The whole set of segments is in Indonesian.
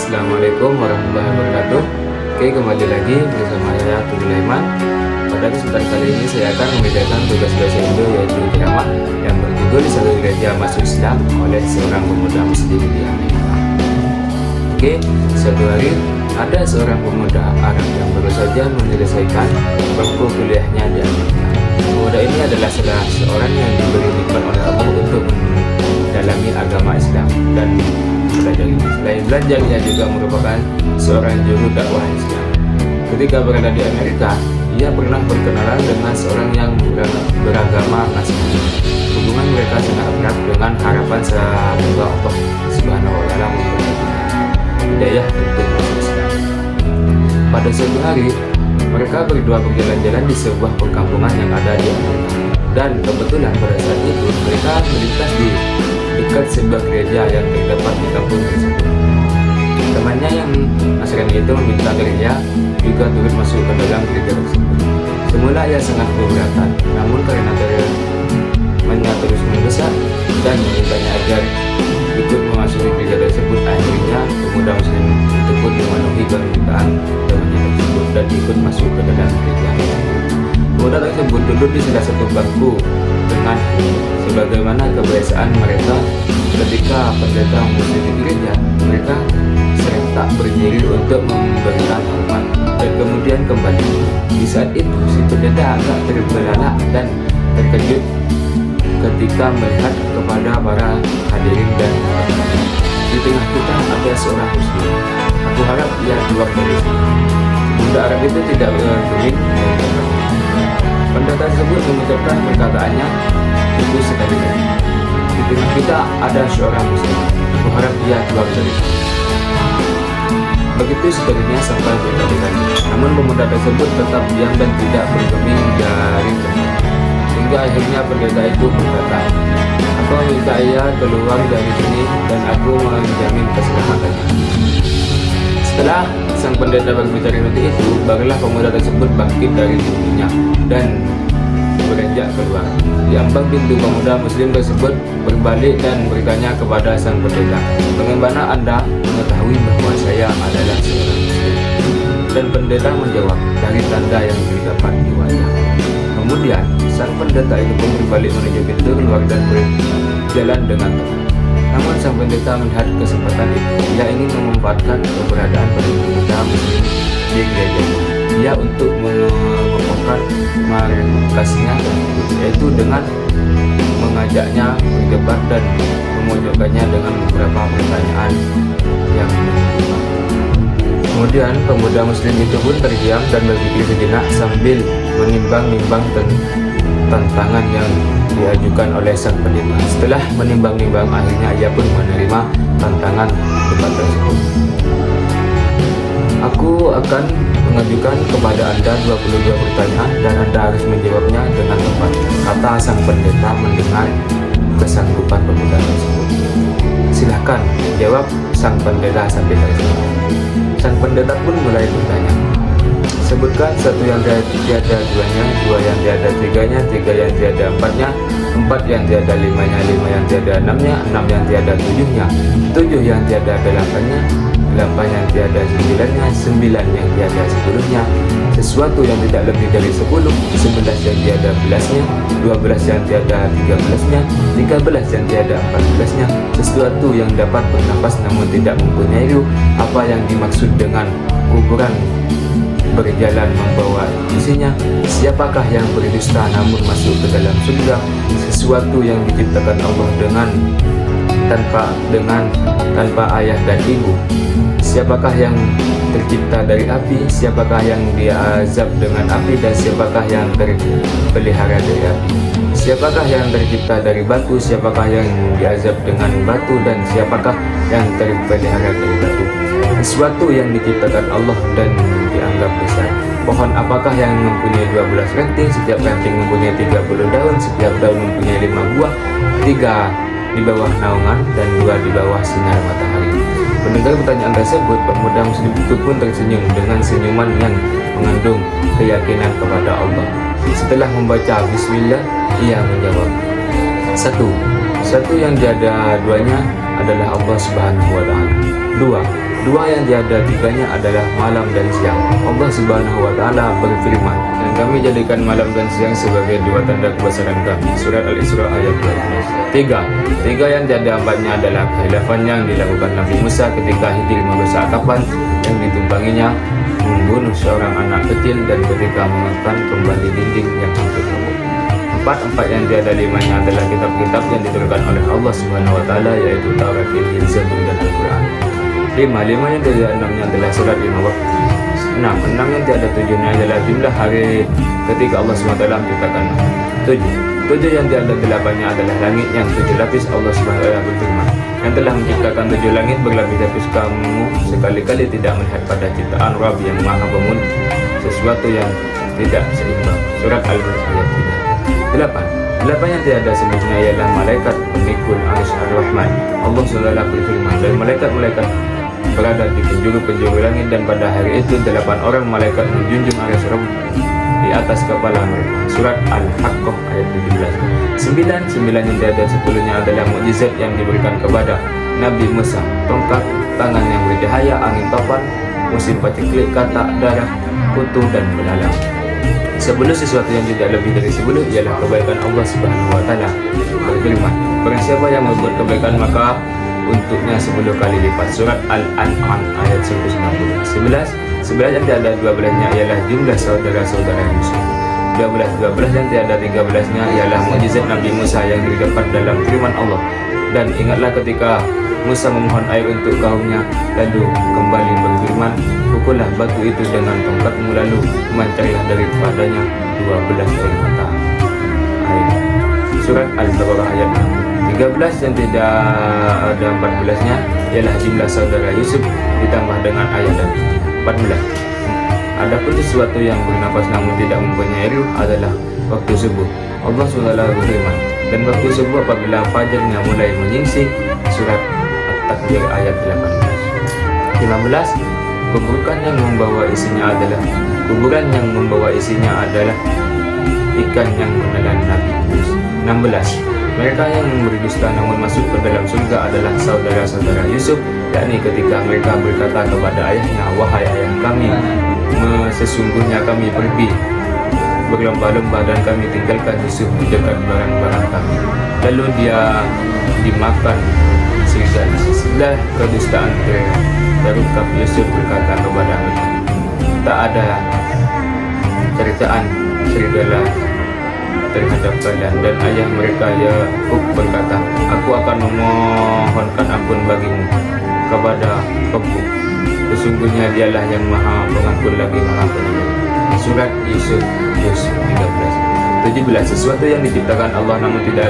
Assalamualaikum warahmatullahi wabarakatuh. Oke, kembali lagi bersama saya Sulaiman. Pada kesempatan kali ini saya akan mengerjakan tugas bahasa Indo yaitu drama yang berjudul Satu Gereja Masuk Islam oleh seorang pemuda muslim di Amerika. Oke, suatu hari ada seorang pemuda Arab yang baru saja menyelesaikan bangku kuliahnya di Amerika. Pemuda ini adalah salah seorang yang diberi nikmat oleh Allah untuk mendalami agama Islam dan belajar ini. Selain belajar, ia juga merupakan seorang juru dakwah Islam. Ketika berada di Amerika, ia pernah berkenalan dengan seorang yang beragama Nasrani. Hubungan mereka sangat erat dengan harapan semoga Allah Subhanahu wa Ta'ala memberikan hidayah untuk masuk Islam. Pada suatu hari, mereka berdua berjalan-jalan di sebuah perkampungan yang ada di Amerika. Dan kebetulan pada saat itu mereka melintas di dekat sebuah gereja yang terdapat di kampung tersebut. Temannya yang Nasrani itu meminta dirinya juga turut masuk ke dalam gereja tersebut. Semula ia sangat keberatan, namun karena temannya terus mendesak dan memintanya agar ikut memasuki gereja tersebut, akhirnya pemuda muslim tersebut memenuhi permintaan temannya tersebut dan ikut masuk ke dalam gereja. Pemuda tersebut duduk di salah satu bangku dengan sebagaimana kebiasaan mereka ketika pendeta muslim di gereja. Mereka serentak berdiri untuk memberikan hormat dan kemudian kembali. Di saat itu si pendeta agak terbelalak dan terkejut ketika melihat kepada para hadirin dan di tengah kita ada seorang muslim. Aku harap ia keluar dari sini. Pemuda Arab itu tidak bergeming. Pendeta tersebut mengucapkan perkataannya itu sekali lagi. Di tengah kita ada seorang muslim. Aku harap dia keluar dari sini. Begitu seterusnya sampai berkali-kali. Namun pemuda tersebut tetap diam dan tidak bergeming dari tempat. Hingga akhirnya pendeta itu berkata, "Aku minta ia keluar dari sini dan aku menjamin keselamatannya." Setelah sang pendeta berbicara seperti itu, barulah pemuda tersebut bangkit dari duduknya dan beranjak keluar. Di ambang pintu, pemuda muslim tersebut berbalik dan bertanya kepada sang pendeta, "Bagaimana Anda mengetahui bahwa saya adalah seorang muslim?" Dan pendeta menjawab, "Dari tanda yang terdapat di wajah." Kemudian sang pendeta itu pun berbalik menuju pintu keluar dan berjalan dengan tepat. Namun sang pendeta melihat kesempatan itu. Ia ingin memanfaatkan keberadaan pemuda muslim di gereja dia untuk mengokohkan markasnya, yaitu dengan mengajaknya berdebat dan memojokkannya dengan beberapa pertanyaan yang menentukan. Kemudian pemuda muslim itu pun terdiam dan berpikir sejenak sambil menimbang-nimbang tantangan yang diajukan oleh sang pendeta. Setelah menimbang-nimbang, akhirnya ia pun menerima tantangan debat tersebut. "Aku akan mengajukan kepada Anda 22 pertanyaan dan Anda harus menjawabnya dengan tepat," kata sang pendeta mendengar kesanggupan pemuda tersebut. "Silahkan jawab," sang pendeta sambil tersenyum. Sang pendeta pun mulai bertanya, "Sebutkan satu yang tiada duanya, dua yang tiada tiganya, tiga yang tiada empatnya, empat yang tiada limanya, lima yang tiada enamnya, enam yang tiada tujuhnya, tujuh yang tiada delapannya, delapan yang tiada sembilannya, sembilan yang tiada sepuluhnya, sesuatu yang tidak lebih dari 10, 11 yang tiada belasnya, 12 yang tiada 13-nya, 13 yang tiada 14-nya, sesuatu yang dapat bernafas namun tidak mempunyai ruh, apa yang dimaksud dengan kuburan berjalan membawa isinya, siapakah yang berdusta namun masuk ke dalam surga, sesuatu yang diciptakan Allah tanpa ayah dan ibu, siapakah yang tercipta dari api, siapakah yang diazab dengan api, dan siapakah yang terpelihara dari api, siapakah yang tercipta dari batu, siapakah yang diazab dengan batu, dan siapakah yang terpelihara dari batu, sesuatu yang diciptakan Allah dan dianggap besar. Pohon apakah yang mempunyai 12 ranting, setiap ranting mempunyai 30 daun, setiap daun mempunyai 5 buah, 3 di bawah naungan dan 2 di bawah sinar matahari." Mendengar pertanyaan tersebut, pemuda muslim itu pun tersenyum dengan senyuman yang mengandung keyakinan kepada Allah. Setelah membaca Bismillah, ia menjawab, Satu yang tiada duanya adalah Allah Subhanahu wa Ta'ala. 2. Dua yang tiada tiganya adalah malam dan siang. Allah Subhanahu wa Ta'ala berfirman, dan kami jadikan malam dan siang sebagai dua tanda kebesaran kami. Surat Al-Isra ayat 12. Tiga yang tiada empatnya adalah kehilafan yang dilakukan Nabi Musa ketika Khidir merusak kapal yang ditumpanginya, membunuh seorang anak kecil, dan ketika mengangkat kembali dinding yang hampir roboh. Empat yang tiada limanya adalah kitab-kitab yang diturunkan oleh Allah Subhanahu wa Ta'ala, yaitu Taurat, Injil, Zabur, dan Al-Quran. Lima yang tiada enamnya adalah salat 5 waktu. Enam yang tiada tujuhnya adalah jumlah hari ketika Allah SWT menciptakan. Tujuh yang tiada delapannya adalah langit yang 7 lapis. Allah SWT berfirman, yang telah menciptakan 7 langit berlapis-lapis, kamu sekali-kali tidak melihat pada ciptaan Rabb yang maha pemulihan sesuatu yang tidak seimbang. Surat Al-Mulk ayat 3. 8 yang tiada sebutnya ialah malaikat pemikul arsy Ar-Rahman. Allah SWT berfirman, dan malaikat-malaikat berada di penjuru-penjuru langit, dan pada hari itu 8 orang malaikat menjunjung arsy Rabb di atas kepala mereka. Surat Al-Haqqah ayat 17. 9 yang tiada 10-nya adalah mukjizat yang diberikan kepada Nabi Musa: tongkat, tangan yang bercahaya, angin topan, musim paceklik, katak, darah, kutu, dan belalang. 10 sesuatu yang tidak lebih dari 10 ialah kebaikan Allah Subhanahu wa Ta'ala berfirman, barang siapa yang membuat kebaikan maka untuknya 10 kali lipat. Surat Al-An'am ayat 190. 11 yang tiada 12-nya ialah jumlah saudara-saudara Yusuf. 12 yang tiada 13-nya ialah mukjizat Nabi Musa yang terdapat dalam firman Allah, dan ingatlah ketika Musa memohon air untuk kaumnya, lalu kembali berfirman, pukullah batu itu dengan tongkatmu, lalu memancarlah daripadanya 12 air mata air. Surat Al-Baqarah ayat 13 yang tidak ada 14-nya ialah jumlah saudara Yusuf ditambah dengan ayah dan 14. Adapun sesuatu yang bernafas namun tidak mempunyai ruh adalah waktu subuh. Allah SWT berfirman, dan waktu subuh apabila fajarnya mulai menyingsing. Surat At-Takbir ayat 18. 15. Kuburan yang membawa isinya adalah ikan yang menelan Nabi Yunus. 16. Mereka yang berdusta namun masuk ke dalam surga adalah saudara-saudara Yusuf, yakni ketika mereka berkata kepada ayahnya, wahai ayah kami, sesungguhnya kami pergi berlomba-lomba dan kami tinggalkan Yusuf di dekat barang-barang kami, lalu dia dimakan serigala. Setelah kedustaan terungkap, Yusuf berkata kepada mereka, tak ada ceritaan serigala terhadap kalian. Dan ayah mereka Yakub berkata, aku akan memohonkan ampun bagimu kepada Rabbmu, sesungguhnya dialah yang maha pengampun lagi maha penyayang. Surat Yusuf 13. 17. Sesuatu yang diciptakan Allah namun tidak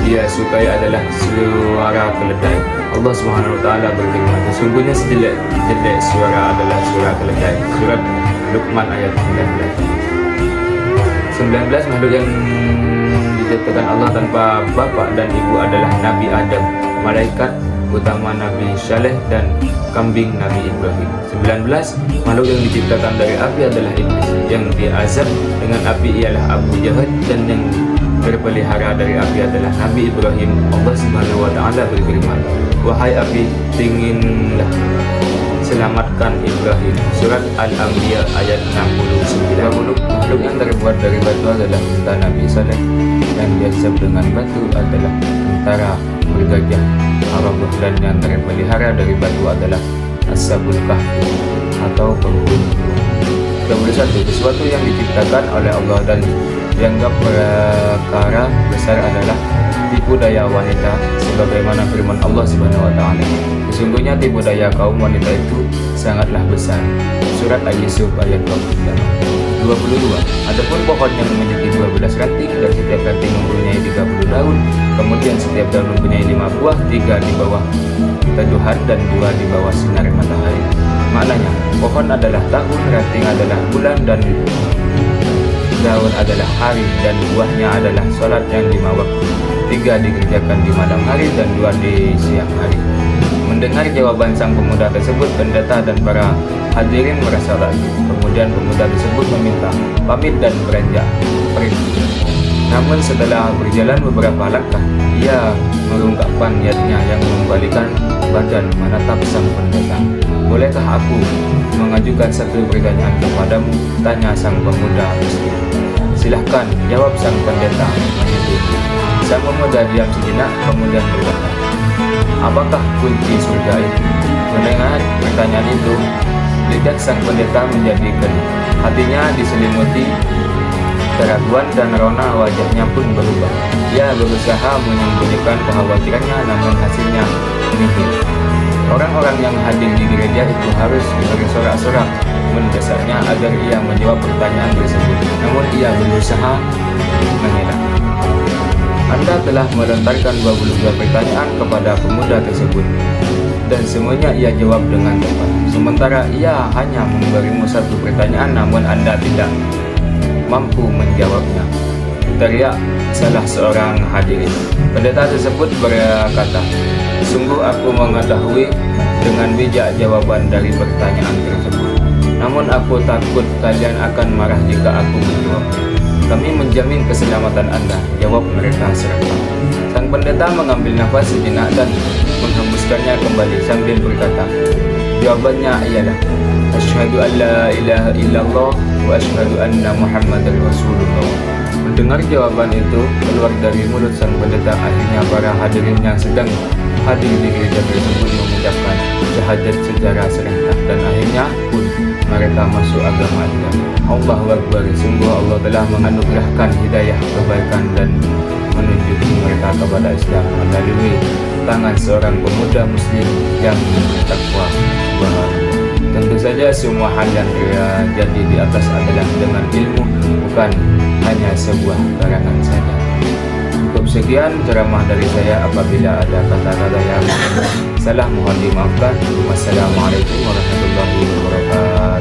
dia sukai adalah suara keledai. Allah Subhanahu wa Ta'ala berfirman, sesungguhnya sejelek-jelek suara adalah suara keledai. Surat Luqman ayat 19. Makhluk yang diciptakan Allah tanpa bapa dan ibu adalah Nabi Adam, malaikat utama Nabi Saleh, dan kambing Nabi Ibrahim. 19. Makhluk yang diciptakan dari api adalah iblis, yang diazab dengan api ialah Abu Jahal, dan yang berpelihara dari api adalah Nabi Ibrahim. Allah Subhanahu wa Ta'ala berfirman, wahai api, dinginlah, selamatkan Ibrahim. Surat Al-Anbiya ayat 69. Makhluk yang terbuat dari batu adalah unta Nabi Saleh, yang diazab dengan batu adalah tentara bergajah Arabah, dan yang terpelihara dari batu adalah Ashabul Kahfi atau penghuni. 21. Sesuatu yang diciptakan oleh Allah dan dianggap perkara besar adalah tipu daya wanita, sebagaimana firman Allah Subhanahu wa Ta'ala, sesungguhnya tipu daya kaum wanita itu sangatlah besar. Surat Al-Yusuf ayat 22. Adapun pohon yang memiliki 12 ranting dan setiap ranting mempunyai 30 daun, kemudian setiap daun mempunyai 5 buah, 3 di bawah teduhan dan 2 di bawah sinar matahari. Maknanya, pohon adalah tahun, ranting adalah bulan, dan daun adalah hari, dan buahnya adalah sholat yang 5 waktu, 3 dikerjakan di malam hari dan 2 di siang hari. Mendengar jawaban sang pemuda tersebut, pendeta dan para hadirin merasa ragu. Kemudian pemuda tersebut meminta pamit dan beranjak pergi. Namun setelah berjalan beberapa langkah, ia mengungkapkan niatnya yang membalikan badan menatap sang pendeta. "Bolehkah aku mengajukan satu pertanyaan kepadamu?" tanya sang pemuda muslim. "Silahkan," jawab sang pendeta menyetuju. Sang pemuda diam sejenak, kemudian berkata, "Apakah kunci surga itu?" Mendengar pertanyaan itu, lidah sang pendeta menjadi keruh. Hatinya diselimuti keraguan dan rona wajahnya pun berubah. Ia berusaha menyembunyikan kekhawatirannya, namun hasilnya nihil. Orang-orang yang hadir di gereja itu harus bersorak-sorak mendesaknya agar ia menjawab pertanyaan tersebut, namun ia berusaha mengelak. "Anda telah melontarkan 22 pertanyaan kepada pemuda tersebut, dan semuanya ia jawab dengan tepat. Sementara ia hanya memberimu satu pertanyaan, namun Anda tidak mampu menjawabnya," teriak salah seorang hadirin. Pendeta tersebut berkata, "Sungguh aku mengetahui dengan bijak jawaban dari pertanyaan tersebut. Namun aku takut kalian akan marah jika aku menjawabnya." "Kami menjamin keselamatan Anda," jawab mereka serentak. Sang pendeta mengambil nafas sejenak dan menghembuskannya kembali sambil berkata, "Jawabannya ialah asyhadu an la ilaha illallah wa asyhadu anna Muhammadar Rasulullah." Mendengar jawaban itu keluar dari mulut sang pendeta, akhirnya para hadirin yang sedang hadir di gereja tersebut mengucapkan syahadat secara serentak, dan akhirnya pun mereka masuk agama Islam. Allahu Akbar. Sungguh Allah telah menganugerahkan hidayah kebaikan dan menunjuk mereka kepada Islam melalui tangan seorang pemuda muslim yang bertakwa. Tentu saja semua hal yang terjadi di atas adalah dengan ilmu, bukan hanya sebuah karangan saja. Cukup sekian ceramah dari saya. Apabila ada kata-kata yang salah mohon dimaafkan. Wassalamualaikum warahmatullahi wabarakatuh.